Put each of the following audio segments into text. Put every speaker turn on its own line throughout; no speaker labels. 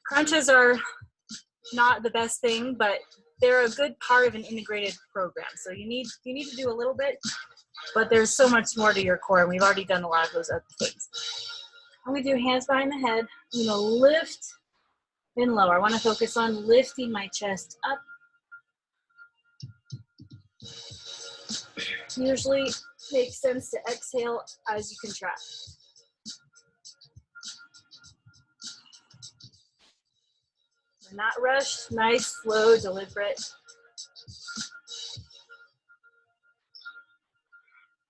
Crunches are not the best thing, but they're a good part of an integrated program. So you need to do a little bit, but there's so much more to your core, and we've already done a lot of those other things. I'm gonna do hands behind the head. I'm gonna lift and lower. I wanna focus on lifting my chest up. Usually makes sense to exhale as you contract. We're not rushed, nice, slow, deliberate.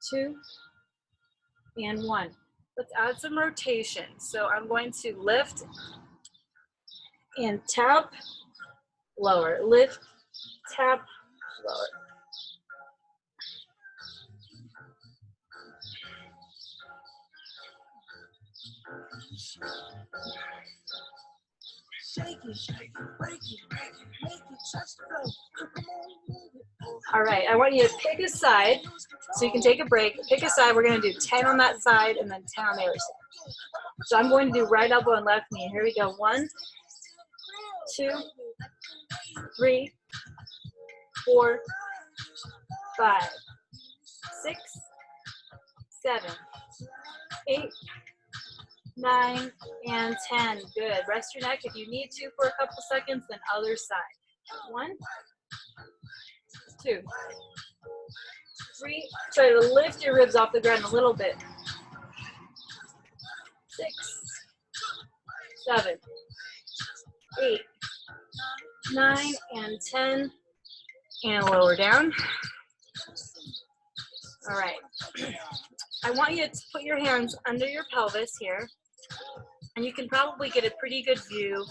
2 and 1. Let's add some rotation. So I'm going to lift and tap, lower, lift, tap, lower. All right, I want you to pick a side so you can take a break. Pick a side. We're going to do 10 on that side and then 10 on the other side. So I'm going to do right elbow and left knee. Here we go. 1, 2, 3, 4, 5, 6, 7, 8, 9, and 10. Good. Rest your neck if you need to for a couple seconds, then other side. 1, 2, 3. Try to lift your ribs off the ground a little bit. 6, 7, 8, 9, and 10. And lower down. All right. I want you to put your hands under your pelvis here, and you can probably get a pretty good view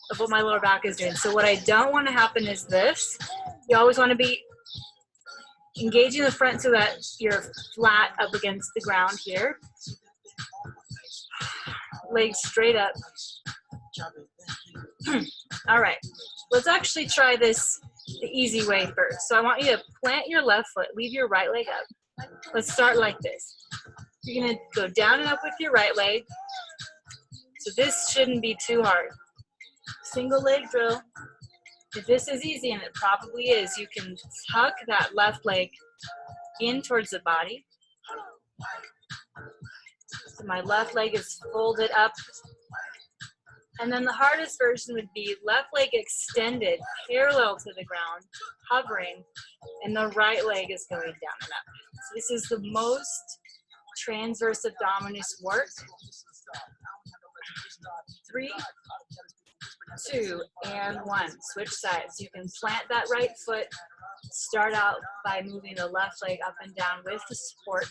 of what my lower back is doing. So what I don't want to happen is this. You always want to be engaging the front so that you're flat up against the ground here. Legs straight up. All right, let's actually try this the easy way first. So I want you to plant your left foot, leave your right leg up. Let's start like this. You're gonna go down and up with your right leg. So this shouldn't be too hard. Single leg drill. If this is easy, and it probably is, you can tuck that left leg in towards the body. So my left leg is folded up. And then the hardest version would be left leg extended parallel to the ground, hovering, and the right leg is going down and up. So this is the most transverse abdominus work. 3, 2, and 1. Switch sides. You can plant that right foot. Start out by moving the left leg up and down with the support.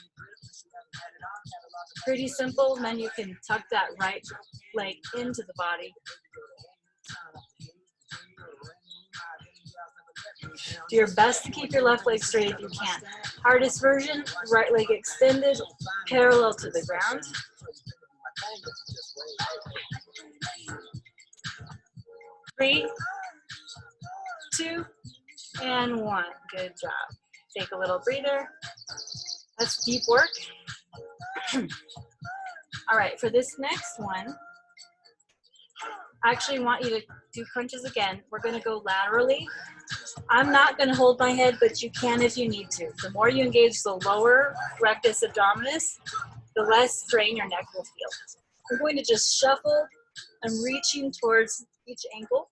Pretty simple, and then you can tuck that right leg into the body. Do your best to keep your left leg straight if you can. Hardest version, right leg extended, parallel to the ground. 3, 2, and 1. Good job. Take a little breather. That's deep work. All right, for this next one, I actually want you to do crunches again. We're going to go laterally. I'm not going to hold my head, but you can if you need to. The more you engage the lower rectus abdominis, the less strain your neck will feel. I'm going to just shuffle. I'm reaching towards each ankle.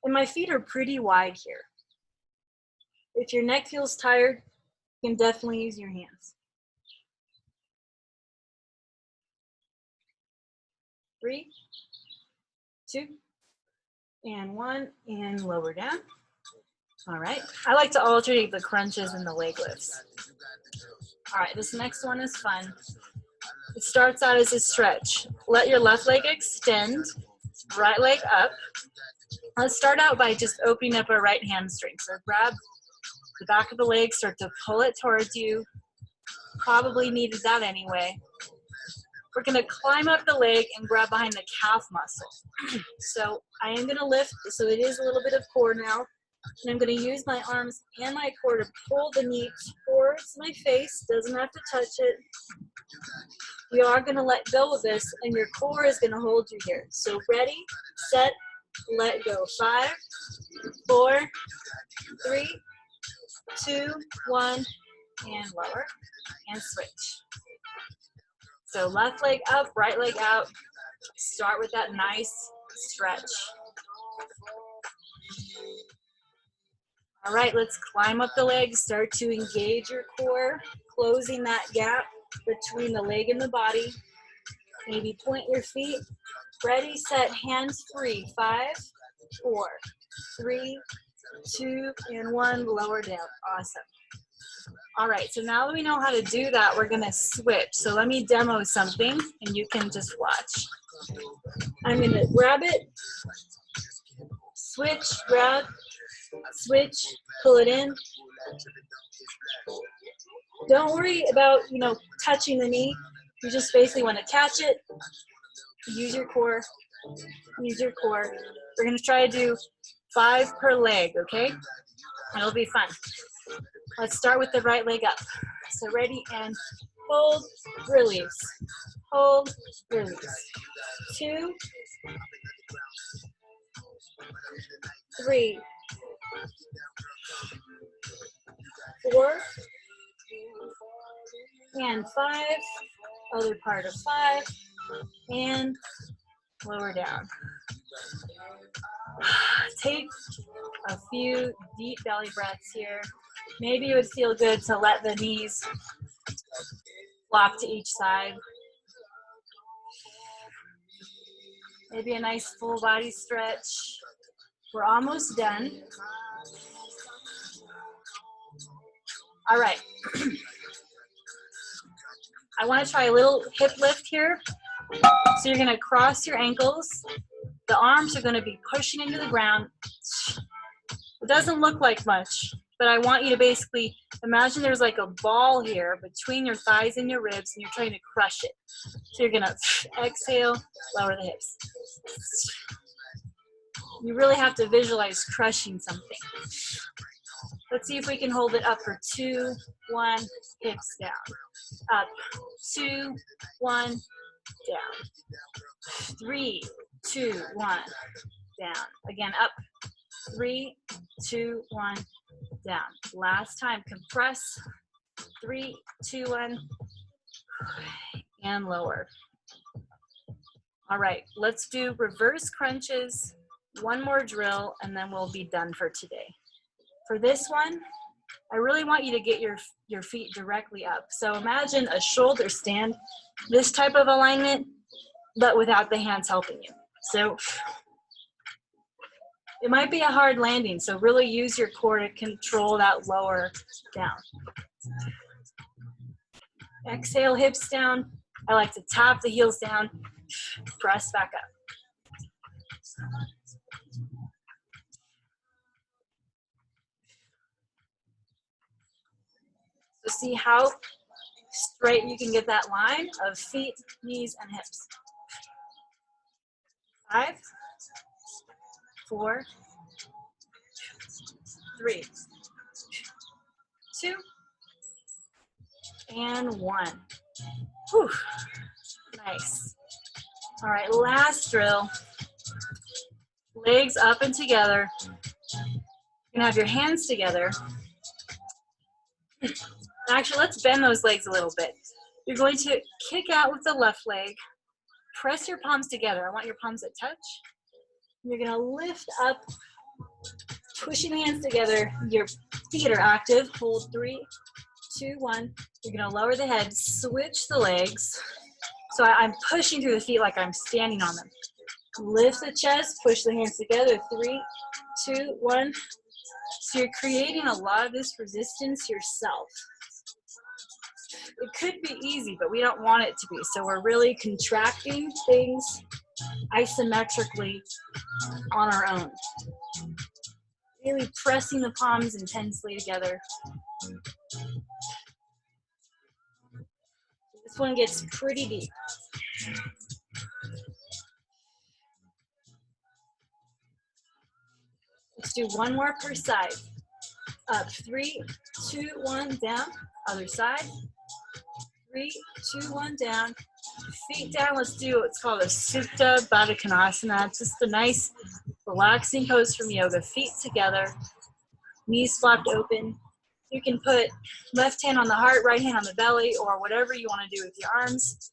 And my feet are pretty wide here. If your neck feels tired, you can definitely use your hands. 3, 2, and 1, and lower down. All right, I like to alternate the crunches and the leg lifts. All right, this next one is fun. It starts out as a stretch. Let your left leg extend, right leg up. Let's start out by just opening up a right hamstring. So grab the back of the leg, start to pull it towards you. Probably needed that anyway. We're going to climb up the leg and grab behind the calf muscle. So I am going to lift, so it is a little bit of core now. And I'm going to use my arms and my core to pull the knee towards my face. Doesn't have to touch it. You are going to let go of this, and your core is going to hold you here. So ready, set, let go. 5, 4, 3, 2, 1, and lower, and switch. So left leg up, right leg out. Start with that nice stretch. All right, let's climb up the legs. Start to engage your core, closing that gap between the leg and the body. Maybe point your feet. Ready, set, hands free. 5, 4, 3, 2, and 1. Lower down. Awesome. All right, so now that we know how to do that, we're gonna switch. So let me demo something and you can just watch. I'm gonna grab it, switch, grab, switch, pull it in. Don't worry about, touching the knee. You just basically wanna catch it, use your core, use your core. We're gonna try to do 5 per leg, okay? It'll be fun. Let's start with the right leg up. So ready, and hold, release. Hold, release. 2, 3, 4, and 5. Other part of 5, and lower down. Take a few deep belly breaths here. Maybe it would feel good to let the knees flop to each side. Maybe a nice full body stretch. We're almost done. All right. I want to try a little hip lift here. So you're going to cross your ankles. The arms are going to be pushing into the ground. It doesn't look like much, but I want you to basically imagine there's like a ball here between your thighs and your ribs, and you're trying to crush it. So you're going to exhale, lower the hips. You really have to visualize crushing something. Let's see if we can hold it up for 2, 1, hips down. Up, 2, 1, down. 3, 2, 1, down. Again, up, 3, 2, 1, down. Last time, compress. 3, 2, 1, and lower. All right, let's do reverse crunches. One more drill, and then we'll be done for today. For this one, I really want you to get your feet directly up. So imagine a shoulder stand, this type of alignment, but without the hands helping you. So it might be a hard landing, so really use your core to control that lower down. Exhale, hips down. I like to tap the heels down, press back up. So see how straight you can get that line of feet, knees, and hips. 5, 4, 3, 2, and 1. Whew. Nice. All right, last drill. Legs up and together. You're gonna have your hands together. Actually, let's bend those legs a little bit. You're going to kick out with the left leg. Press your palms together. I want your palms to touch. You're gonna lift up, pushing the hands together. Your feet are active. Hold 3, 2, 1. You're gonna lower the head, switch the legs. So I'm pushing through the feet like I'm standing on them. Lift the chest, push the hands together. 3, 2, 1. So you're creating a lot of this resistance yourself. It could be easy, but we don't want it to be. So we're really contracting things isometrically on our own. Really pressing the palms intensely together. This one gets pretty deep. Let's do one more per side. Up, 3, 2, 1, down. Other side. 3, 2, 1, down. Feet down. Let's do what's called a Supta Baddha Konasana. It's just a nice, relaxing pose from yoga. Feet together, knees flopped open. You can put left hand on the heart, right hand on the belly, or whatever you want to do with your arms.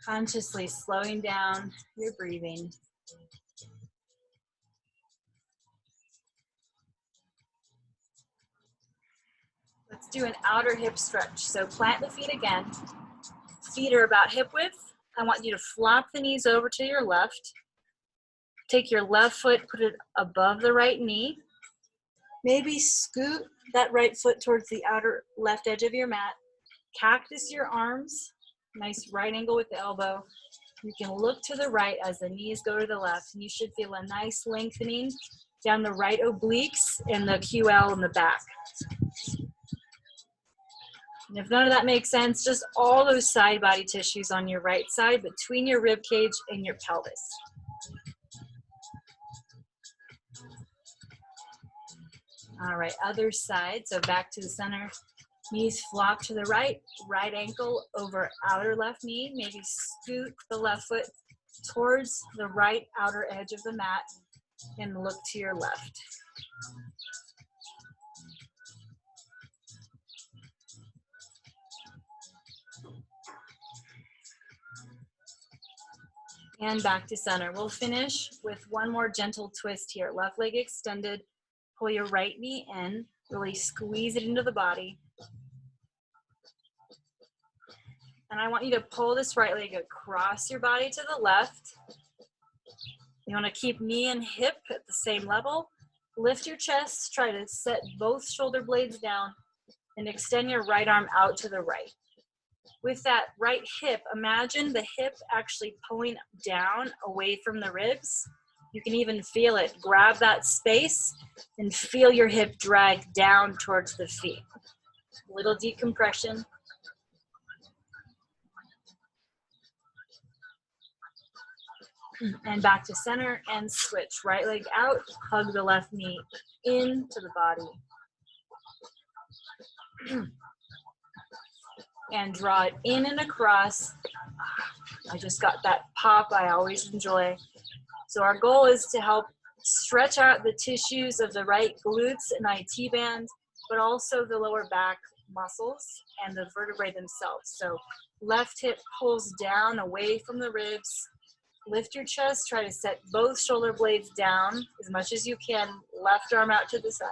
Consciously slowing down your breathing. Let's do an outer hip stretch. So plant the feet again. Feet are about hip width. I want you to flop the knees over to your left. Take your left foot, put it above the right knee. Maybe scoot that right foot towards the outer left edge of your mat. Cactus your arms. Nice right angle with the elbow. You can look to the right as the knees go to the left, and you should feel a nice lengthening down the right obliques and the QL in the back. And if none of that makes sense, just all those side body tissues on your right side between your rib cage and your pelvis. All right, other side, so back to the center. Knees flop to the right, right ankle over outer left knee. Maybe scoot the left foot towards the right outer edge of the mat and look to your left. And back to center. We'll finish with one more gentle twist here. Left leg extended, pull your right knee in, really squeeze it into the body. And I want you to pull this right leg across your body to the left. You want to keep knee and hip at the same level. Lift your chest, try to set both shoulder blades down, and extend your right arm out to the right. With that right hip, imagine the hip actually pulling down away from the ribs. You can even feel it. Grab that space and feel your hip drag down towards the feet. A little decompression. And back to center and switch. Right leg out, hug the left knee into the body. And draw it in and across. I just got that pop I always enjoy. So our goal is to help stretch out the tissues of the right glutes and IT band, but also the lower back muscles and the vertebrae themselves. So left hip pulls down away from the ribs. Lift your chest, try to set both shoulder blades down as much as you can. Left arm out to the side.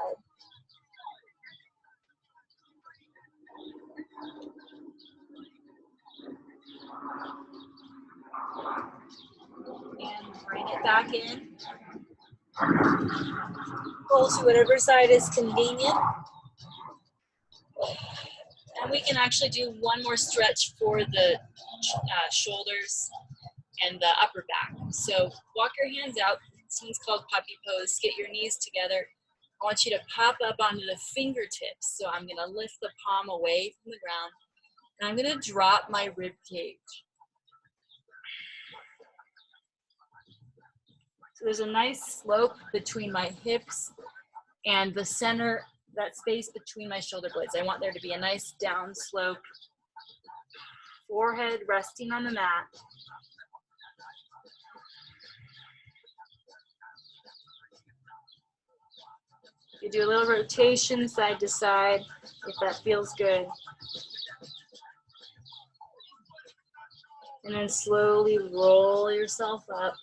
And bring it back in. Pull to whatever side is convenient. And we can actually do one more stretch for the shoulders and the upper back. So walk your hands out. This one's called puppy pose. Get your knees together. I want you to pop up onto the fingertips. So I'm gonna lift the palm away from the ground, and I'm gonna drop my rib cage. So there's a nice slope between my hips and the center, that space between my shoulder blades. I want there to be a nice down slope. Forehead resting on the mat. You do a little rotation side to side if that feels good. And then slowly roll yourself up.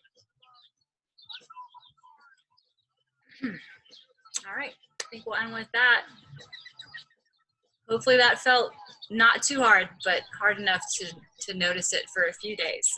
All right, I think we'll end with that. Hopefully that felt not too hard, but hard enough to notice it for a few days.